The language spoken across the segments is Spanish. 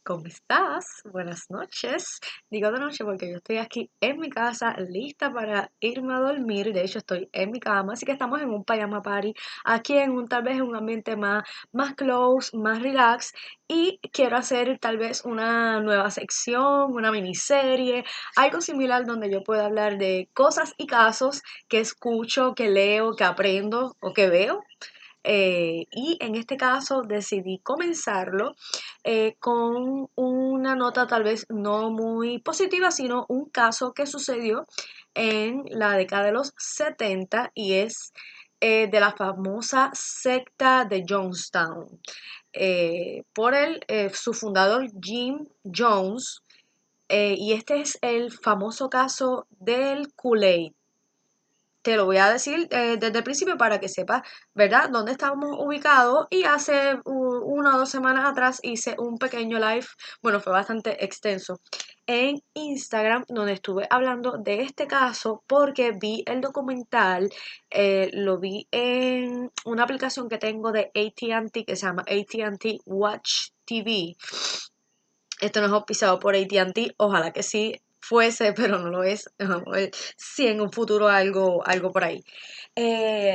¿Cómo estás? Buenas noches. Digo de noche porque yo estoy aquí en mi casa lista para irme a dormir. De hecho, estoy en mi cama, así que estamos en un pijama party, aquí en un tal vez en un ambiente más close, más relax. Y quiero hacer tal vez una nueva sección, una miniserie, algo similar donde yo pueda hablar de cosas y casos que escucho, que leo, que aprendo o que veo. Y en este caso decidí comenzarlo con una nota tal vez no muy positiva, sino un caso que sucedió en la década de los 70 y es de la famosa secta de Jonestown. Su fundador Jim Jones, y este es el famoso caso del Kool-Aid. Te lo voy a decir desde el principio para que sepas, ¿verdad?, dónde estamos ubicados. Y hace 1 o 2 semanas atrás hice un pequeño live, bueno, fue bastante extenso, en Instagram, donde estuve hablando de este caso porque vi el documental, lo vi en una aplicación que tengo de AT&T que se llama AT&T Watch TV. Esto no es auspiciado por AT&T, ojalá que sí fuese, pero no lo es. Vamos a ver si en un futuro algo por ahí.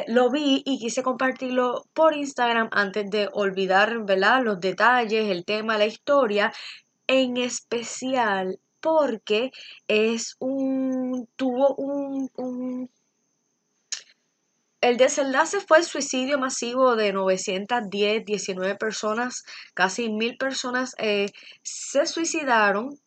Lo vi y quise compartirlo por Instagram antes de olvidar, ¿verdad?, los detalles, el tema, la historia, en especial porque tuvo el desenlace fue el suicidio masivo de 19 personas, casi 1000 personas se suicidaron.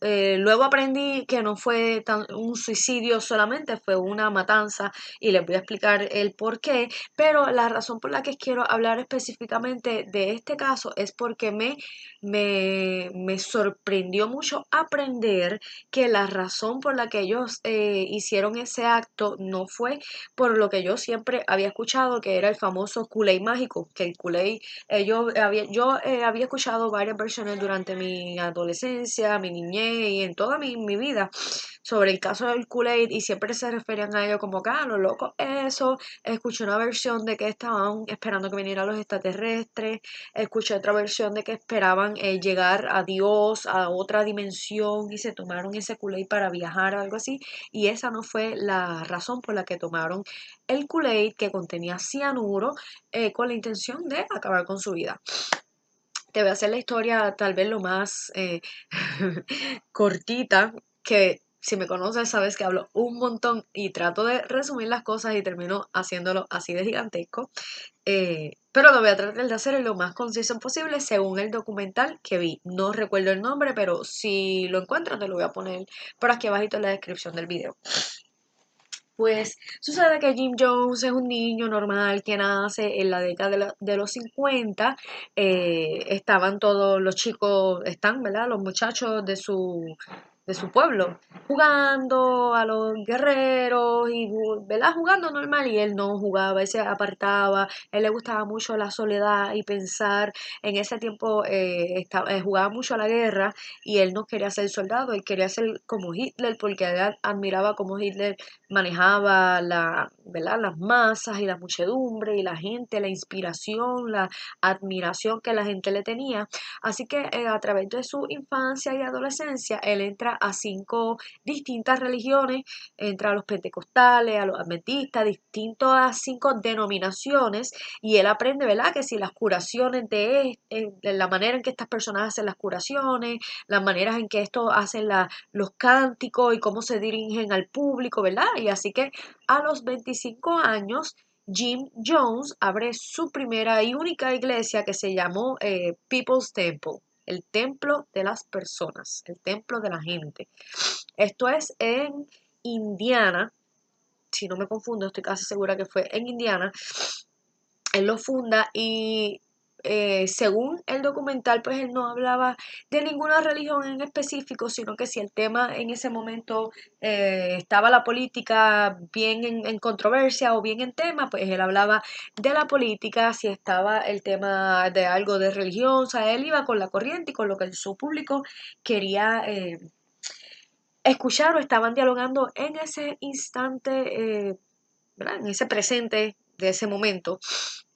Luego aprendí que no fue un suicidio solamente, fue una matanza y les voy a explicar el por qué. Pero la razón por la que quiero hablar específicamente de este caso es porque me sorprendió mucho aprender que la razón por la que ellos hicieron ese acto no fue por lo que yo siempre había escuchado, que era el famoso Kool-Aid mágico, que el Kool-Aid, yo había escuchado varias versiones durante mi adolescencia, mi niñez y en toda mi vida sobre el caso del Kool-Aid, y siempre se referían a ello como que, lo loco eso. Escuché una versión de que estaban esperando que vinieran los extraterrestres, escuché otra versión de que esperaban llegar a Dios, a otra dimensión, y se tomaron ese Kool-Aid para viajar o algo así, y esa no fue la razón por la que tomaron el Kool-Aid, que contenía cianuro, con la intención de acabar con su vida. Te voy a hacer la historia tal vez lo más cortita, que si me conoces sabes que hablo un montón y trato de resumir las cosas y termino haciéndolo así de gigantesco. Pero lo voy a tratar de hacer lo más conciso posible según el documental que vi. No recuerdo el nombre, pero si lo encuentro te lo voy a poner por aquí abajito en la descripción del video. Pues sucede que Jim Jones es un niño normal que nace en la década de los 50. Estaban todos los chicos, ¿verdad?, los muchachos de su pueblo jugando a los guerreros y, ¿verdad?, jugando normal, y él no jugaba, él se apartaba. Él le gustaba mucho la soledad y pensar. En ese tiempo jugaba mucho a la guerra y él no quería ser soldado, él quería ser como Hitler porque él admiraba como Hitler manejaba ¿verdad?, las masas y la muchedumbre y la gente, la inspiración, la admiración que la gente le tenía. Así que a través de su infancia y adolescencia, él entra a 5 distintas religiones, entra a los pentecostales, a los adventistas, distintas 5 denominaciones, y él aprende, ¿verdad?, que si las curaciones de la manera en que estas personas hacen las curaciones, las maneras en que estos hacen los cánticos y cómo se dirigen al público, ¿verdad? Y así que a los 25 años, Jim Jones abre su primera y única iglesia que se llamó People's Temple, el templo de las personas, el templo de la gente. Esto es en Indiana, si no me confundo, estoy casi segura que fue en Indiana. Él lo funda y según el documental, pues él no hablaba de ninguna religión en específico, sino que si el tema en ese momento estaba la política bien en controversia o bien en tema, pues él hablaba de la política. Si estaba el tema de algo de religión, o sea, él iba con la corriente y con lo que su público quería escuchar o estaban dialogando en ese instante, ¿verdad?, en ese presente de ese momento.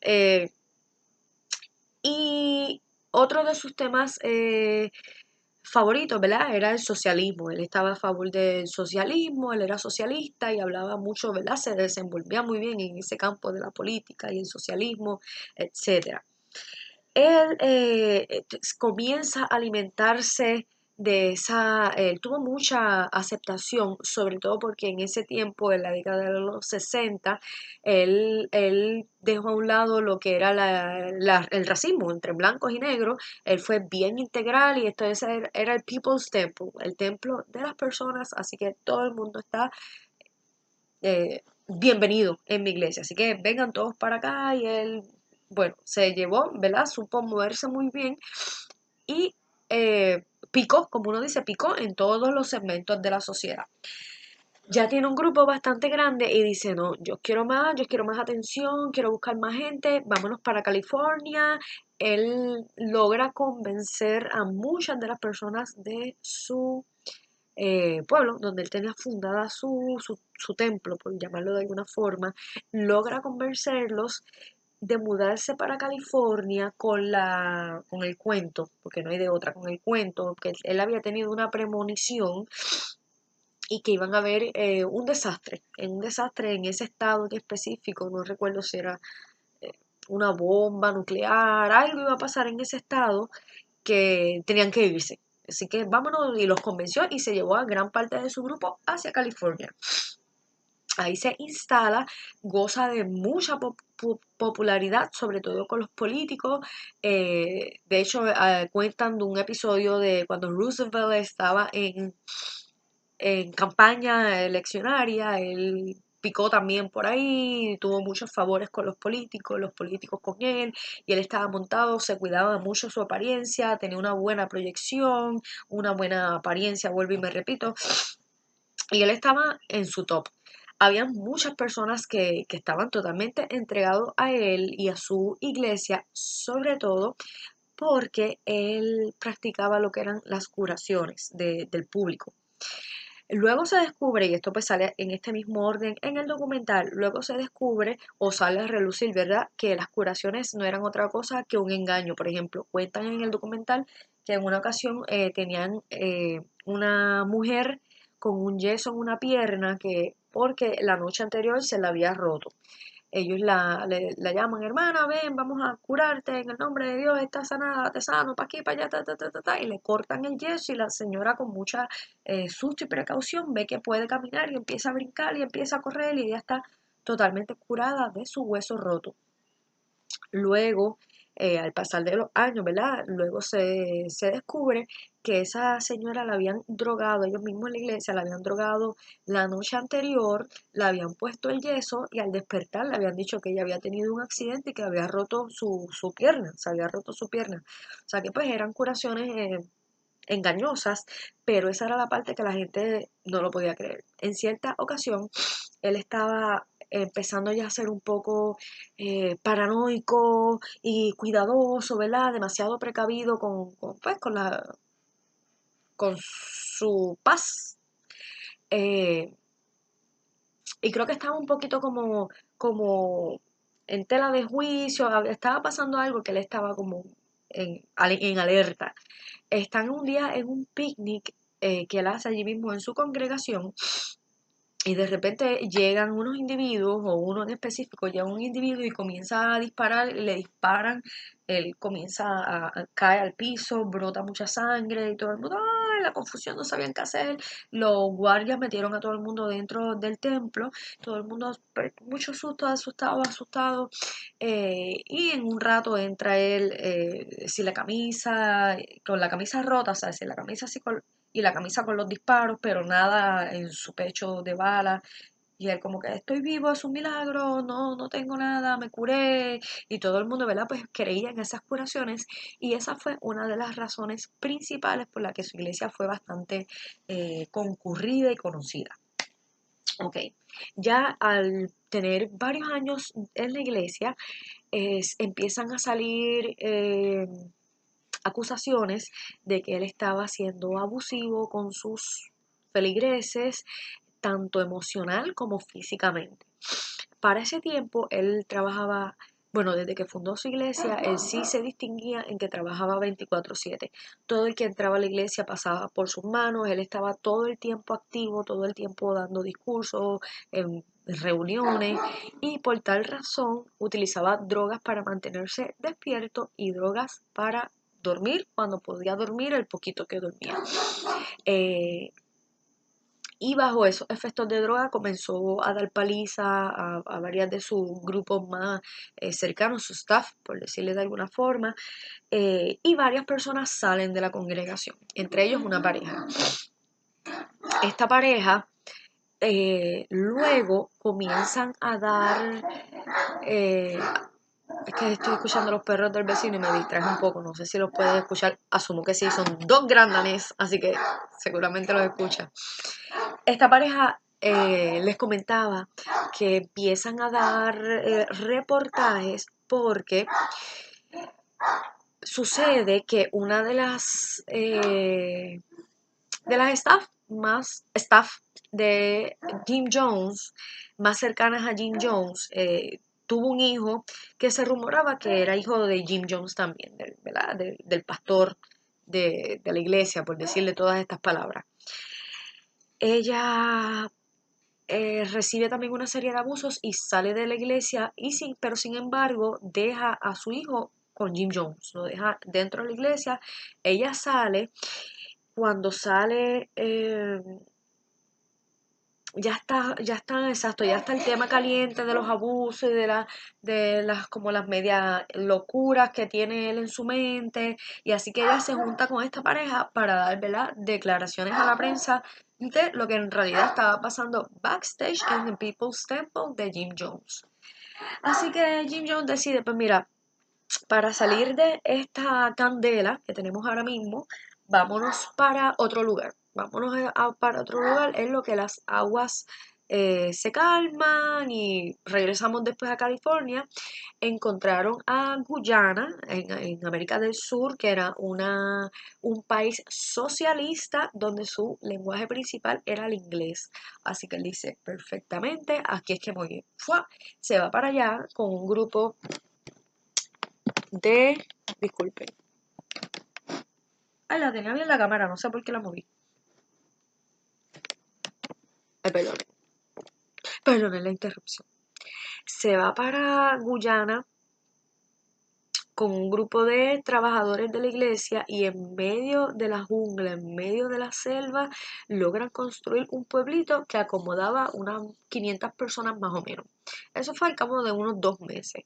Eh, y Otro de sus temas favoritos, ¿verdad? Era el socialismo. Él estaba a favor del socialismo, él era socialista y hablaba mucho, ¿verdad? Se desenvolvía muy bien en ese campo de la política y el socialismo, etcétera. Él comienza a alimentarse de esa, él tuvo mucha aceptación, sobre todo porque en ese tiempo, en la década de los 60, él dejó a un lado lo que era el racismo entre blancos y negros. Él fue bien integral y esto era el People's Temple, el templo de las personas, así que todo el mundo está bienvenido en mi iglesia. Así que vengan todos para acá y él, bueno, se llevó, ¿verdad? Supo moverse muy bien y picó, como uno dice, picó en todos los segmentos de la sociedad. Ya tiene un grupo bastante grande y dice, no, yo quiero más atención, quiero buscar más gente, vámonos para California. Él logra convencer a muchas de las personas de su pueblo, donde él tenía fundada su templo, por llamarlo de alguna forma, logra convencerlos de mudarse para California con el cuento, porque no hay de otra, con el cuento, que él había tenido una premonición y que iban a haber un desastre en ese estado en específico, no recuerdo si era eh, una bomba nuclear, algo iba a pasar en ese estado que tenían que irse. Así que vámonos y los convenció y se llevó a gran parte de su grupo hacia California. Ahí se instala, goza de mucha popularidad, sobre todo con los políticos. De hecho, cuentan de un episodio de cuando Roosevelt estaba en campaña eleccionaria, él picó también por ahí, tuvo muchos favores con los políticos con él, y él estaba montado, se cuidaba mucho su apariencia, tenía una buena proyección, una buena apariencia, vuelvo y me repito, y él estaba en su top. Había muchas personas que estaban totalmente entregados a él y a su iglesia, sobre todo porque él practicaba lo que eran las curaciones del público. Luego se descubre, y esto pues sale en este mismo orden en el documental, luego se descubre o sale a relucir, ¿verdad? Que las curaciones no eran otra cosa que un engaño. Por ejemplo, cuentan en el documental que en una ocasión tenían una mujer con un yeso en una pierna que porque la noche anterior se la había roto. Ellos la llaman, hermana, ven, vamos a curarte en el nombre de Dios, está sanada, te sano, para aquí, para allá, y le cortan el yeso y la señora con mucha susto y precaución ve que puede caminar y empieza a brincar y empieza a correr y ella está totalmente curada de su hueso roto. Luego, al pasar de los años, ¿verdad? Luego se descubre que esa señora la habían drogado, ellos mismos en la iglesia la habían drogado la noche anterior, la habían puesto el yeso y al despertar le habían dicho que ella había tenido un accidente y que había roto su pierna, se había roto su pierna. O sea que pues eran curaciones engañosas, pero esa era la parte que la gente no lo podía creer. En cierta ocasión, él estaba empezando ya a ser un poco paranoico y cuidadoso, ¿verdad? Demasiado precavido pues, con su paz. Eh, y creo que estaba un poquito como en tela de juicio, estaba pasando algo que él estaba como en alerta. Están un día en un picnic que él hace allí mismo en su congregación y de repente llegan unos individuos o uno en específico llega un individuo y comienza a disparar, le disparan, él comienza cae al piso, brota mucha sangre y todo el mundo, ¡ay! La confusión, no sabían qué hacer. Los guardias metieron a todo el mundo dentro del templo, todo el mundo, mucho susto, asustado. Y en un rato entra él, sin la camisa, con la camisa rota, o sea, sin la camisa así y la camisa con los disparos, pero nada en su pecho de bala. Y él como que estoy vivo, es un milagro, no tengo nada, me curé. Y todo el mundo, ¿verdad? Pues creía en esas curaciones. Y esa fue una de las razones principales por la que su iglesia fue bastante concurrida y conocida. Ok, ya al tener varios años en la iglesia, empiezan a salir acusaciones de que él estaba siendo abusivo con sus feligreses, tanto emocional como físicamente. Para ese tiempo él trabajaba Bueno, desde que fundó su iglesia, él sí se distinguía en que trabajaba 24/7. Todo el que entraba a la iglesia pasaba por sus manos, él estaba todo el tiempo activo, todo el tiempo dando discursos, en reuniones, y por tal razón utilizaba drogas para mantenerse despierto y drogas para dormir cuando podía dormir el poquito que dormía. Eh, y bajo esos efectos de droga comenzó a dar paliza a varias de sus grupos más cercanos, su staff, por decirle de alguna forma, y varias personas salen de la congregación, entre ellos una pareja. Esta pareja luego comienzan a dar... es que estoy escuchando los perros del vecino y me distrae un poco, no sé si los puedes escuchar, asumo que sí, son dos grandanés, así que seguramente los escucha. Esta pareja les comentaba que empiezan a dar reportajes porque sucede que una de las staff de Jim Jones, más cercanas a Jim Jones, tuvo un hijo que se rumoraba que era hijo de Jim Jones también, ¿verdad? Del pastor de la iglesia, por decirle todas estas palabras. Ella recibe también una serie de abusos y sale de la iglesia, pero sin embargo deja a su hijo con Jim Jones, lo deja dentro de la iglesia. Ella sale, cuando sale ya está el tema caliente de los abusos y de las como las medias locuras que tiene él en su mente, y así que ella se junta con esta pareja para dar, ¿verdad?, declaraciones a la prensa de lo que en realidad estaba pasando backstage en The People's Temple de Jim Jones. Así que Jim Jones decide, pues mira, para salir de esta candela que tenemos ahora mismo, vámonos para otro lugar. Vámonos para otro lugar en lo que las aguas se calman y regresamos después a California. Encontraron a Guyana en América del Sur, que era un país socialista donde su lenguaje principal era el inglés. Así que él dice, perfectamente, aquí es que muy bien. Se va para allá con un grupo disculpen. Ay, la tenía bien la cámara, no sé por qué la moví. Ay, perdonen la interrupción. Se va para Guyana con un grupo de trabajadores de la iglesia y en medio de la jungla, en medio de la selva, logran construir un pueblito que acomodaba unas 500 personas más o menos. Eso fue al cabo de unos 2 meses.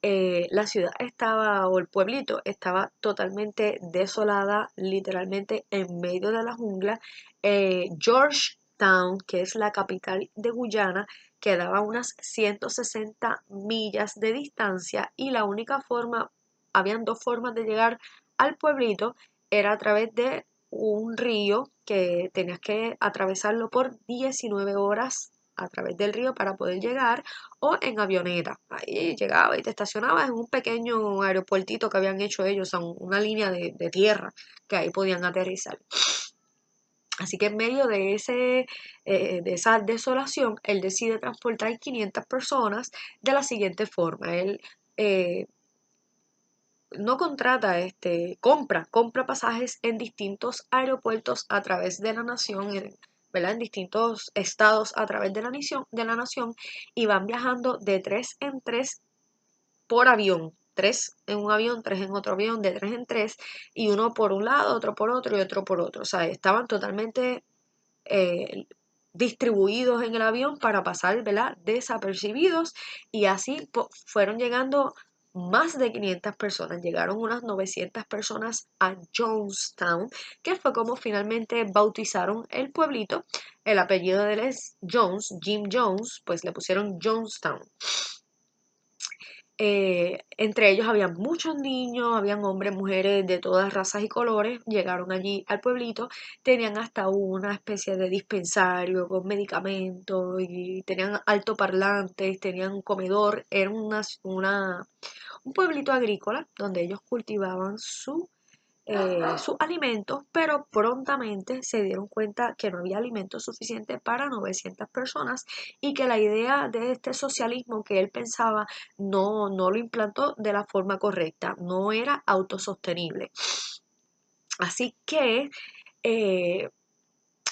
La ciudad estaba, o el pueblito, estaba totalmente desolada, literalmente en medio de la jungla. Georgetown, que es la capital de Guyana, quedaba a unas 160 millas de distancia y la única forma, habían dos formas de llegar al pueblito, era a través de un río que tenías que atravesarlo por 19 horas a través del río para poder llegar, o en avioneta. Ahí llegaba y te estacionabas en un pequeño aeropuertito que habían hecho ellos, una línea de tierra que ahí podían aterrizar. Así que en medio de esa desolación, él decide transportar 500 personas de la siguiente forma. Él no contrata, compra pasajes en distintos aeropuertos a través de la nación, ¿verdad? En distintos estados a través de la nación, y van viajando de 3 en 3 por avión. 3 en un avión, 3 en otro avión, de 3 en 3, y uno por un lado, otro por otro y otro por otro. O sea, estaban totalmente eh, distribuidos en el avión para pasar, ¿verdad?, desapercibidos, y así fueron llegando más de 500 personas, llegaron unas 900 personas a Jonestown, que fue como finalmente bautizaron el pueblito. El apellido de él es Jones, Jim Jones, pues le pusieron Jonestown. Entre ellos habían muchos niños, habían hombres, mujeres de todas razas y colores, llegaron allí al pueblito, tenían hasta una especie de dispensario con medicamentos y tenían altoparlantes, tenían un comedor, era un pueblito agrícola donde ellos cultivaban su sus alimentos, pero prontamente se dieron cuenta que no había alimentos suficientes para 900 personas y que la idea de este socialismo que él pensaba no lo implantó de la forma correcta, no era autosostenible. Así que eh,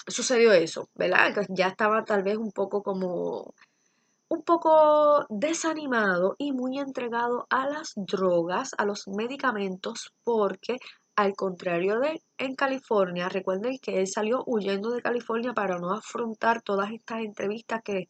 sucedió eso, ¿verdad? Que ya estaba tal vez un poco desanimado y muy entregado a las drogas, a los medicamentos, porque al contrario de en California, recuerden que él salió huyendo de California para no afrontar todas estas entrevistas que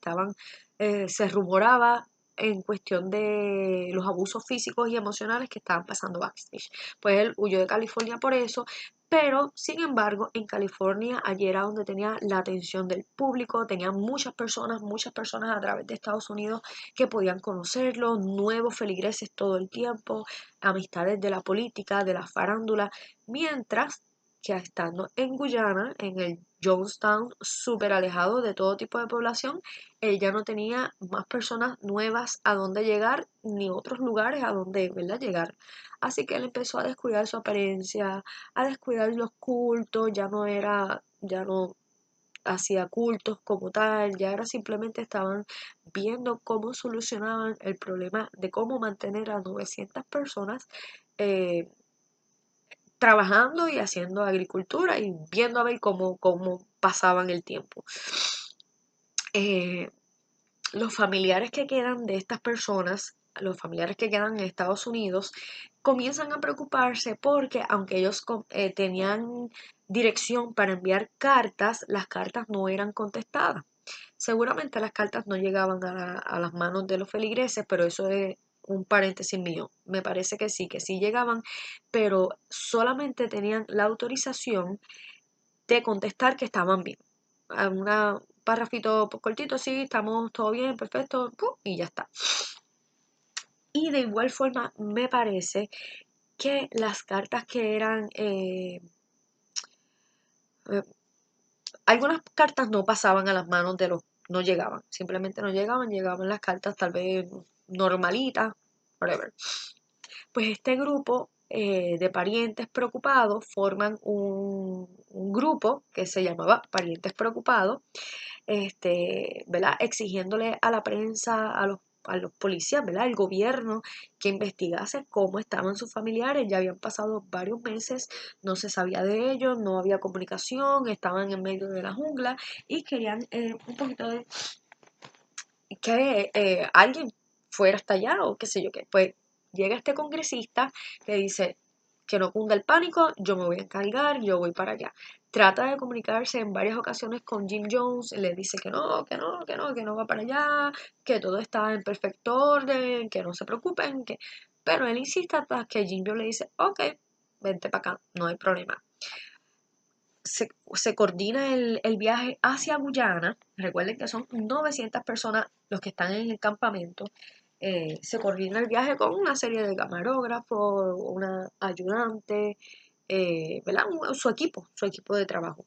se rumoraba en cuestión de los abusos físicos y emocionales que estaban pasando backstage. Pues él huyó de California por eso, pero, sin embargo, en California, allí era donde tenía la atención del público, tenía muchas personas a través de Estados Unidos que podían conocerlo, nuevos feligreses todo el tiempo, amistades de la política, de la farándula, mientras que estando en Guyana, en el Jonestown, súper alejado de todo tipo de población, él ya no tenía más personas nuevas a donde llegar, ni otros lugares a donde, ¿verdad?, llegar. Así que él empezó a descuidar su apariencia, a descuidar los cultos, ya no hacía cultos como tal, ya era simplemente estaban viendo cómo solucionaban el problema de cómo mantener a 900 personas eh, trabajando y haciendo agricultura y viendo a ver cómo pasaban el tiempo. Eh, los familiares que quedan de estas personas, los familiares que quedan en Estados Unidos, comienzan a preocuparse porque aunque ellos tenían dirección para enviar cartas, las cartas no eran contestadas. Seguramente las cartas no llegaban a las manos de los feligreses, pero eso es un paréntesis mío. Me parece que sí llegaban, pero solamente tenían la autorización de contestar que estaban bien. Un párrafito cortito, sí, estamos todo bien, perfecto, ¡pum! Y ya está. Y de igual forma me parece que las cartas que eran, eh, algunas cartas no pasaban a las manos no llegaban, simplemente no llegaban, llegaban las cartas tal vez normalitas, whatever. Pues este grupo de parientes preocupados forman un grupo que se llamaba Parientes Preocupados, ¿verdad? Exigiéndole a la prensa, a los policías, ¿verdad? El gobierno que investigase cómo estaban sus familiares. Ya habían pasado varios meses, no se sabía de ellos, no había comunicación, estaban en medio de la jungla y querían un poquito de que alguien fuera hasta allá o qué sé yo qué. Pues llega este congresista que dice que no cunda el pánico, yo me voy a encargar, yo voy para allá. Trata de comunicarse en varias ocasiones con Jim Jones, le dice que no va para allá, que todo está en perfecto orden, que no se preocupen, pero él insiste hasta que Jim Jones le dice, ok, vente para acá, no hay problema. Se coordina el viaje hacia Guyana. Recuerden que son 900 personas los que están en el campamento. Se coordina el viaje con una serie de camarógrafos, una ayudante, ¿verdad? Su equipo de trabajo.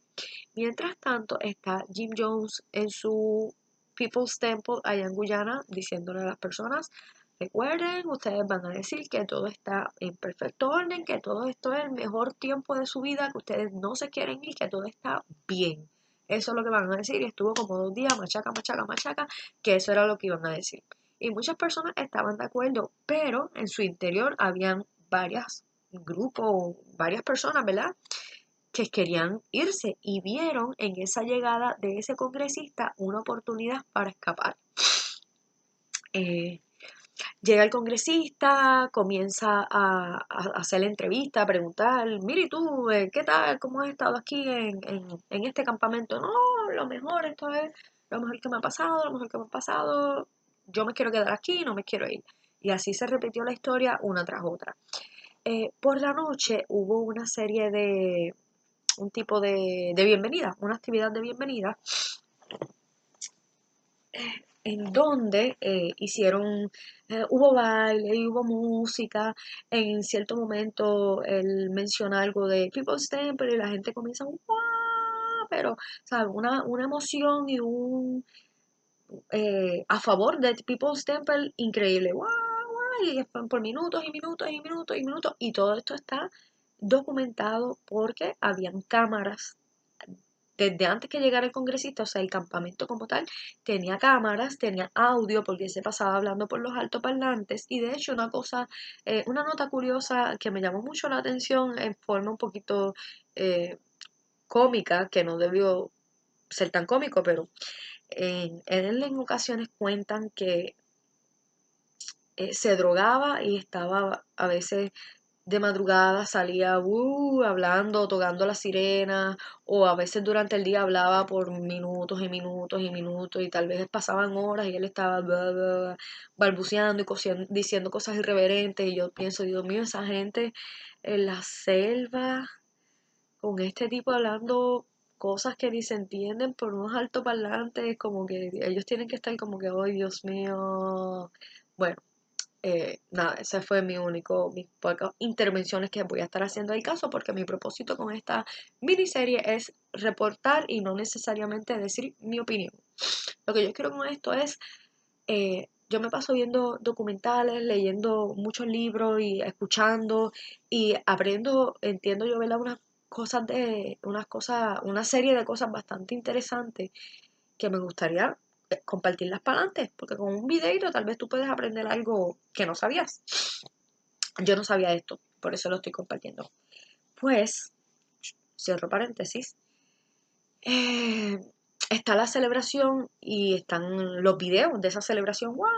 Mientras tanto, está Jim Jones en su People's Temple allá en Guyana diciéndole a las personas, recuerden, ustedes van a decir que todo está en perfecto orden, que todo esto es el mejor tiempo de su vida, que ustedes no se quieren ir, que todo está bien. Eso es lo que van a decir y estuvo como 2 días, machaca, machaca, machaca, que eso era lo que iban a decir. Y muchas personas estaban de acuerdo, pero en su interior habían varias grupos, varias personas, ¿verdad?, que querían irse y vieron en esa llegada de ese congresista una oportunidad para escapar. Eh, Llega el congresista, comienza a hacer la entrevista, a preguntar, mire tú, ¿qué tal? ¿Cómo has estado aquí en este campamento? No, lo mejor, esto es lo mejor que me ha pasado, lo mejor que me ha pasado, yo me quiero quedar aquí, no me quiero ir. Y así se repitió la historia una tras otra. Por la noche hubo una serie un tipo de bienvenida, una actividad de bienvenida, en donde hubo baile y hubo música. En cierto momento él menciona algo de People's Temple y la gente comienza pero, ¿sabes? Una emoción y a favor de People's Temple increíble, ¡guau! Y por minutos y minutos y minutos y minutos, y todo esto está documentado porque habían cámaras desde antes que llegara el congresista, o sea, el campamento como tal, tenía cámaras, tenía audio, porque se pasaba hablando por los altoparlantes, y de hecho una nota curiosa que me llamó mucho la atención en forma un poquito cómica, que no debió ser tan cómico, pero en él en ocasiones cuentan que se drogaba y estaba a veces de madrugada salía hablando, tocando la sirena, o a veces durante el día hablaba por minutos y minutos y minutos, y tal vez pasaban horas y él estaba balbuceando y diciendo cosas irreverentes, y yo pienso, Dios mío, esa gente en la selva, con este tipo hablando cosas que ni se entienden por unos altoparlantes, como que ellos tienen que estar como que, ay, Dios mío. Bueno, nada, ese fue mis pocas intervenciones que voy a estar haciendo al caso, porque mi propósito con esta miniserie es reportar y no necesariamente decir mi opinión. Lo que yo quiero con esto es, yo me paso viendo documentales, leyendo muchos libros y escuchando y aprendo, entiendo yo, ¿verdad? Una serie de cosas bastante interesantes que me gustaría compartirlas para adelante, porque con un videito tal vez tú puedes aprender algo que no sabías. Yo no sabía esto, por eso lo estoy compartiendo. Pues, cierro paréntesis, eh, está la celebración y están los videos de esa celebración, ¡guau!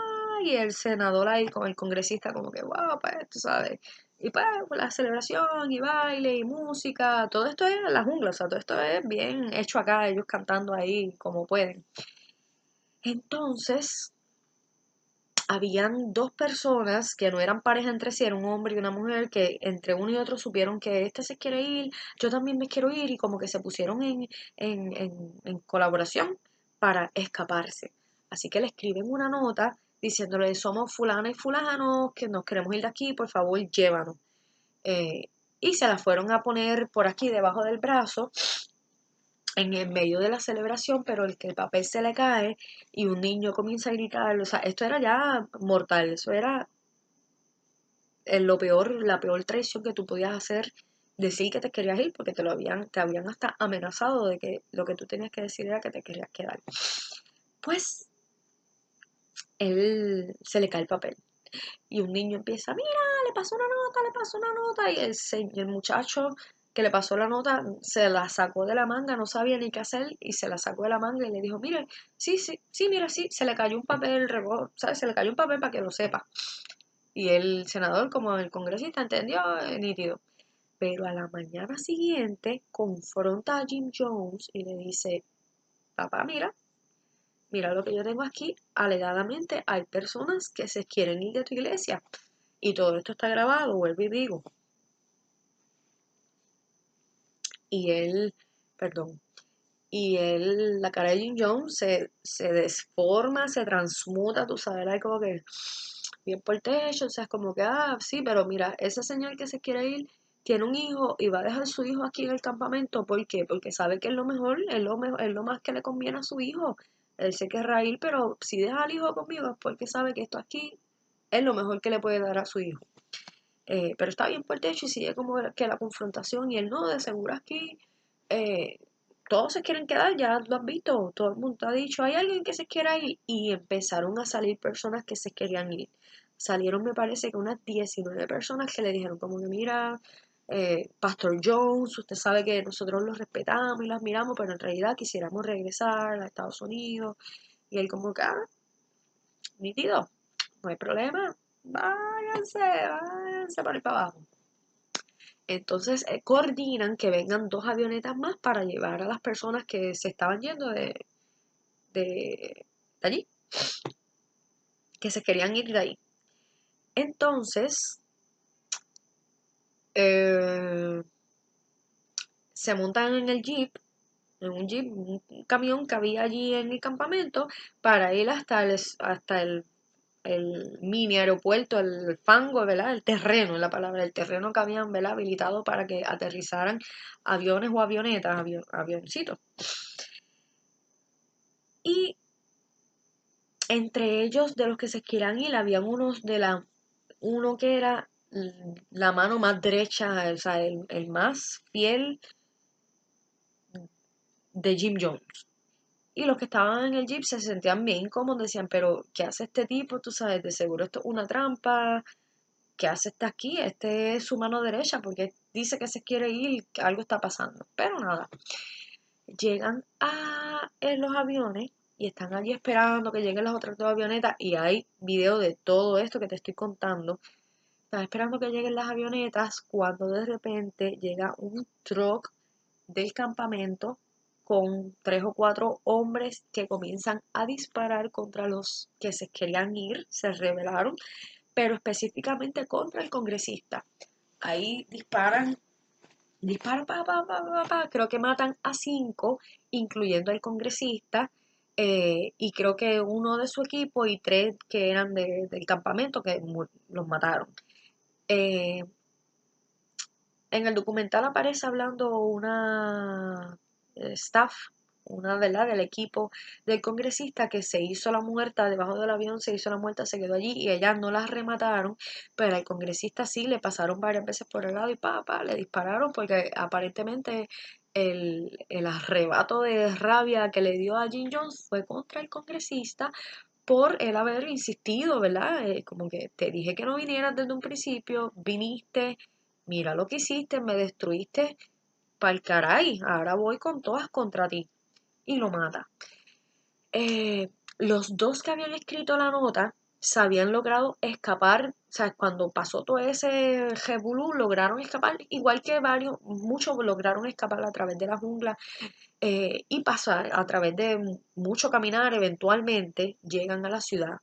Y el senador ahí con el congresista como que, ¡guau! Pues, tú sabes. Y pues la celebración y baile y música, todo esto es en la jungla, o sea, todo esto es bien hecho acá, ellos cantando ahí como pueden. Entonces, habían dos personas que no eran pareja entre sí, era un hombre y una mujer, que entre uno y otro supieron que este se quiere ir, yo también me quiero ir, y como que se pusieron en colaboración para escaparse. Así que le escriben una nota diciéndole, somos fulana y fulano, que nos queremos ir de aquí, por favor, llévanos. Eh, y se la fueron a poner por aquí debajo del brazo en el medio de la celebración, pero el papel se le cae y un niño comienza a gritar, o sea, esto era ya mortal, eso era lo peor, la peor traición que tú podías hacer, decir que te querías ir, porque te habían hasta amenazado de que lo que tú tenías que decir era que te querías quedar. Pues él se le cae el papel y un niño empieza, mira, le pasó una nota, le pasó una nota, y el muchacho que le pasó la nota se la sacó de la manga, no sabía ni qué hacer, y se la sacó de la manga y le dijo, mire, sí, sí, sí, mira, sí, se le cayó un papel, ¿sabes? Se le cayó un papel para que lo sepa. Y el senador, como el congresista, entendió, nítido. Pero a la mañana siguiente confronta a Jim Jones y le dice, papá, mira lo que yo tengo aquí. Alegadamente hay personas que se quieren ir de tu iglesia. Y todo esto está grabado, vuelvo y digo. Y él, perdón, la cara de Jim Jones se desforma, se transmuta, tú sabes, era como que bien por el techo, o sea, es como que, sí, pero mira, ese señor que se quiere ir tiene un hijo y va a dejar su hijo aquí en el campamento. ¿Por qué? Porque sabe que es lo mejor, es lo más que le conviene a su hijo. Él se querrá ir, pero si deja al hijo conmigo es porque sabe que esto aquí es lo mejor que le puede dar a su hijo. Pero está bien por el techo y sigue como que la confrontación y él no, de seguro aquí eh, todos se quieren quedar, ya lo han visto, todo el mundo ha dicho, hay alguien que se quiera ir, y empezaron a salir personas que se querían ir. Salieron, me parece que unas 19 personas que le dijeron como que mira, Pastor Jones, usted sabe que nosotros los respetamos y los admiramos, pero en realidad quisiéramos regresar a Estados Unidos. Y él como que, nítido, no hay problema, váyanse por ahí para abajo. Entonces coordinan que vengan dos avionetas más para llevar a las personas que se estaban yendo de allí, que se querían ir de ahí. Entonces eh, se montan en el jeep, un camión que había allí en el campamento, para ir hasta el mini aeropuerto, el fango, ¿verdad? El terreno, es la palabra, el terreno que habían, ¿verdad? Habilitado para que aterrizaran aviones o avionetas, avioncitos. Y entre ellos, de los que se quieran ir, habían uno que era la mano más derecha, o sea, el más fiel de Jim Jones. Y los que estaban en el jeep se sentían bien incómodos, decían, pero ¿qué hace este tipo? Tú sabes, de seguro esto es una trampa. ¿Qué hace este aquí? Este es su mano derecha porque dice que se quiere ir, que algo está pasando. Pero nada, llegan en los aviones y están allí esperando que lleguen las otras dos avionetas y hay video de todo esto que te estoy contando. Están esperando que lleguen las avionetas cuando de repente llega un truck del campamento con 3 o 4 hombres que comienzan a disparar contra los que se querían ir, se rebelaron, pero específicamente contra el congresista. Ahí disparan, creo que matan a 5, incluyendo al congresista, y creo que uno de su equipo y 3 que eran del campamento que los mataron. Eh, en el documental aparece hablando una staff, una ¿verdad? Del equipo del congresista que se hizo la muerta debajo del avión, se hizo la muerta, se quedó allí y ellas no las remataron, pero al congresista sí le pasaron varias veces por el lado y le dispararon porque aparentemente el arrebato de rabia que le dio a Jim Jones fue contra el congresista por él haber insistido, ¿verdad? Como que te dije que no vinieras desde un principio, viniste, mira lo que hiciste, me destruiste pa'l caray, ahora voy con todas contra ti. Y lo mata. Los dos que habían escrito la nota se habían logrado escapar, o sea, cuando pasó todo ese revolú, lograron escapar, igual que muchos lograron escapar a través de la jungla y pasar a través de mucho caminar, eventualmente llegan a la ciudad.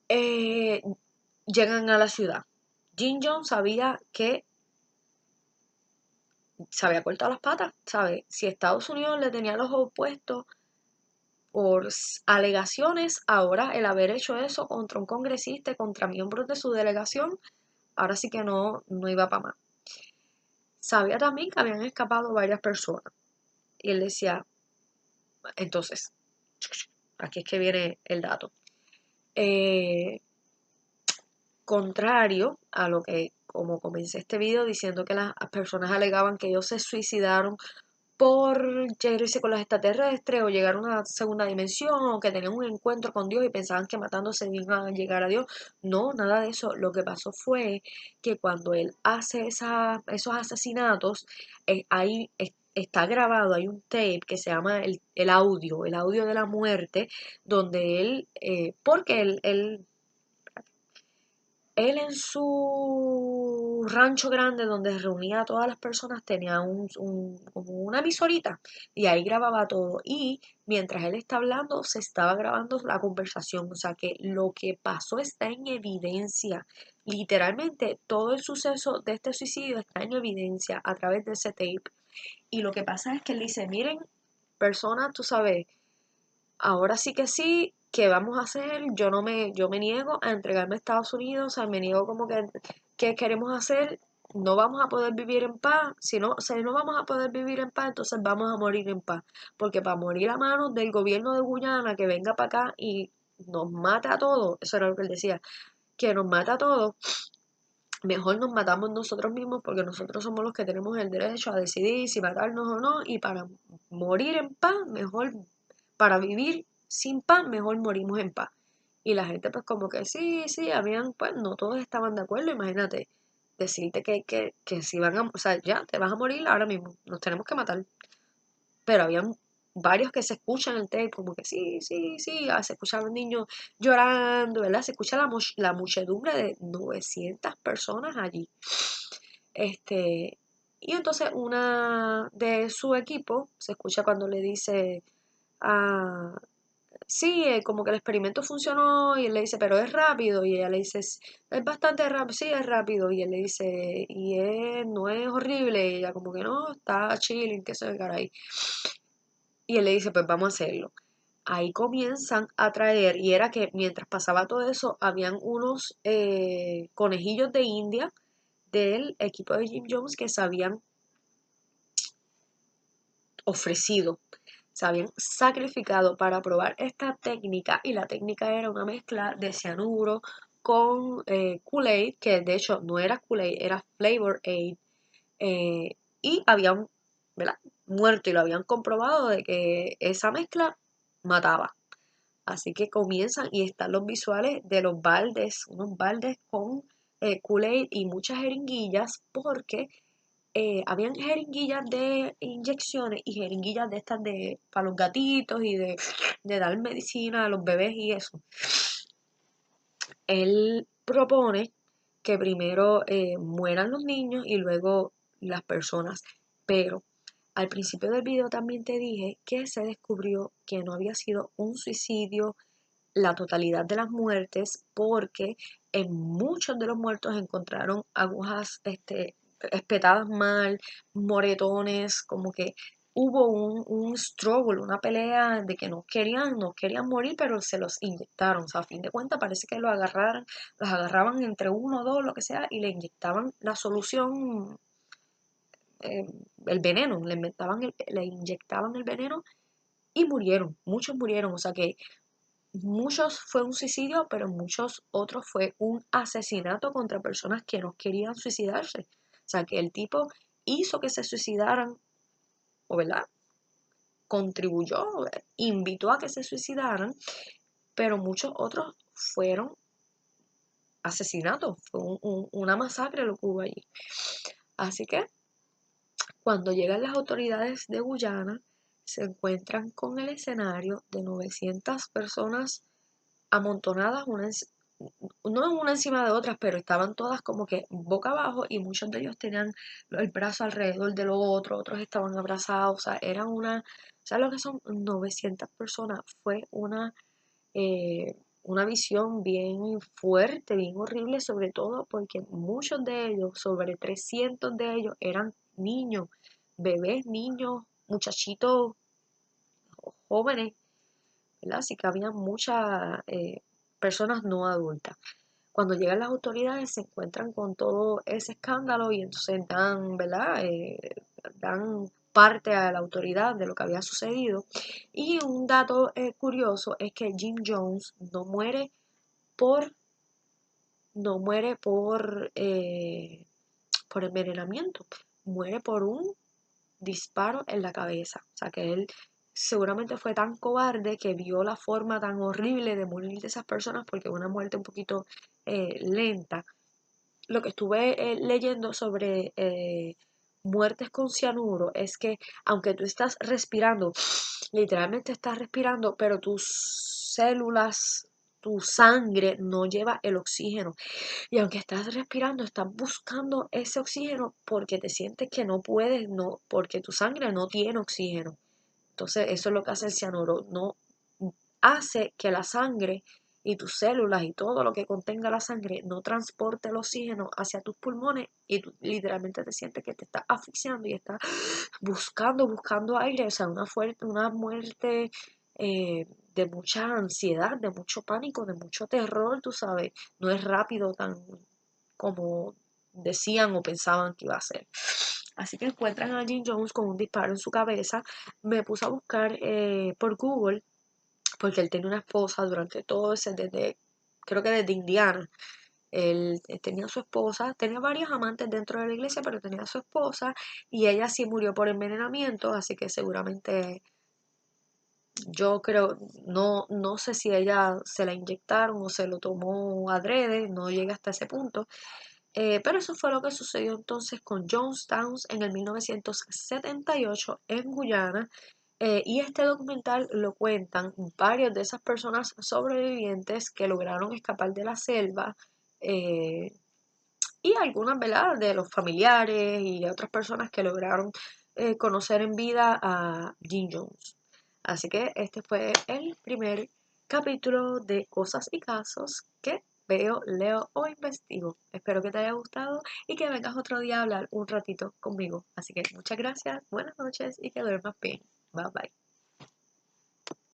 Eh, Llegan a la ciudad. Jim Jones sabía que se había cortado las patas, ¿sabe? Si Estados Unidos le tenía los ojos puestos por alegaciones, ahora el haber hecho eso contra un congresista, contra miembros de su delegación, ahora sí que no iba para más. Sabía también que habían escapado varias personas. Y él decía, entonces, aquí es que viene el dato. Contrario a lo que, como comencé este video diciendo que las personas alegaban que ellos se suicidaron por irse con los extraterrestres o llegar a una segunda dimensión o que tenían un encuentro con Dios y pensaban que matándose iban a llegar a Dios. No, nada de eso. Lo que pasó fue que cuando él hace esos asesinatos, ahí está grabado, hay un tape que se llama el audio de la muerte, donde él, porque él en su rancho grande donde reunía a todas las personas tenía como una emisorita y ahí grababa todo y mientras él está hablando se estaba grabando la conversación, o sea que lo que pasó está en evidencia, literalmente todo el suceso de este suicidio está en evidencia a través de ese tape y lo que pasa es que él dice, miren, personas, tú sabes, ahora sí que sí, ¿qué vamos a hacer? Yo me niego a entregarme a Estados Unidos, o sea, me niego como que, ¿qué queremos hacer? No vamos a poder vivir en paz, si no, o sea, no vamos a poder vivir en paz, entonces vamos a morir en paz, porque para morir a manos del gobierno de Guyana que venga para acá y nos mata a todos, eso era lo que él decía, que nos mata a todos, mejor nos matamos nosotros mismos porque nosotros somos los que tenemos el derecho a decidir si matarnos o no y para morir en paz, mejor, para vivir sin paz, mejor morimos en paz. Y la gente pues como que sí, habían, pues no todos estaban de acuerdo, imagínate, decirte que si van a, o sea, ya te vas a morir ahora mismo, nos tenemos que matar. Pero habían varios que se escuchan en el tape, como que sí, se escuchan los niños llorando, ¿verdad? Se escucha la muchedumbre de 900 personas allí. Este, y entonces una de su equipo se escucha cuando le dice, ah, sí, como que el experimento funcionó y él le dice, pero es rápido y ella le dice, es bastante rápido, sí, es rápido y él le dice, no es horrible y ella como que no, está chilling, que se ve caray. Y él le dice, pues vamos a hacerlo. Ahí comienzan a traer, y era que mientras pasaba todo eso, habían unos conejillos de India del equipo de Jim Jones que se habían ofrecido. se habían sacrificado para probar esta técnica, y la técnica era una mezcla de cianuro con Kool-Aid, que de hecho no era Kool-Aid, era Flavor Aid, y habían, ¿verdad?, muerto, y lo habían comprobado de que esa mezcla mataba. Así que comienzan y están los visuales de los baldes, unos baldes con Kool-Aid y muchas jeringuillas, porque habían jeringuillas de inyecciones y jeringuillas de estas de para los gatitos y de dar medicina a los bebés y eso. Él propone que primero mueran los niños y luego las personas, pero al principio del video también te dije que se descubrió que no había sido un suicidio la totalidad de las muertes, porque en muchos de los muertos encontraron agujas espetadas mal, moretones, como que hubo un struggle, una pelea de que no querían morir, pero se los inyectaron. O sea, a fin de cuentas parece que los agarraban entre uno o dos, lo que sea, y le inyectaban la solución, eh, el veneno, le inyectaban el veneno y murieron, muchos murieron. O sea que muchos fue un suicidio, pero muchos otros fue un asesinato contra personas que no querían suicidarse. O sea, que el tipo hizo que se suicidaran, o verdad, contribuyó, invitó a que se suicidaran, pero muchos otros fueron asesinatos. Fue una masacre lo que hubo allí. Así que cuando llegan las autoridades de Guyana, se encuentran con el escenario de 900 personas amontonadas, no una encima de otras, pero estaban todas como que boca abajo, y muchos de ellos tenían el brazo alrededor del otro, otros estaban abrazados. O sea, era ¿sabes lo que son 900 personas? Fue una visión bien fuerte, bien horrible, sobre todo porque muchos de ellos, sobre 300 de ellos, eran niños, bebés, niños, muchachitos jóvenes, ¿verdad? Así que había muchas personas no adultas. Cuando llegan las autoridades se encuentran con todo ese escándalo, y entonces dan, ¿verdad? Dan parte a la autoridad de lo que había sucedido. Y un dato curioso es que Jim Jones por, no muere por envenenamiento, muere por un disparo en la cabeza. O sea que él seguramente fue tan cobarde que vio la forma tan horrible de morir de esas personas, porque una muerte un poquito lenta. Lo que estuve leyendo sobre muertes con cianuro es que aunque tú estás respirando, literalmente estás respirando, pero tus células, tu sangre no lleva el oxígeno. Y aunque estás respirando, estás buscando ese oxígeno porque te sientes que no puedes, no, porque tu sangre no tiene oxígeno. Entonces, eso es lo que hace el cianuro. No hace que la sangre y tus células y todo lo que contenga la sangre no transporte el oxígeno hacia tus pulmones, y tú literalmente te sientes que te estás asfixiando y estás buscando aire. O sea, una muerte de mucha ansiedad, de mucho pánico, de mucho terror, tú sabes. No es rápido tan como decían o pensaban que iba a ser. Así que encuentran a Jim Jones con un disparo en su cabeza. Me puse a buscar por Google, porque él tenía una esposa durante todo creo que desde Indiana. Él tenía a su esposa, tenía varios amantes dentro de la iglesia, pero tenía a su esposa, y ella sí murió por envenenamiento, así que seguramente, yo creo, no sé si ella se la inyectaron o se lo tomó adrede, no llega hasta ese punto. Pero eso fue lo que sucedió entonces con Jonestown en el 1978 en Guyana. Y este documental lo cuentan varias de esas personas sobrevivientes que lograron escapar de la selva, eh, y algunas, ¿verdad?, de los familiares y otras personas que lograron conocer en vida a Jim Jones. Así que este fue el primer capítulo de Cosas y Casos que veo, leo o investigo. Espero que te haya gustado y que vengas otro día a hablar un ratito conmigo. Así que muchas gracias, buenas noches y que duermas bien. Bye bye.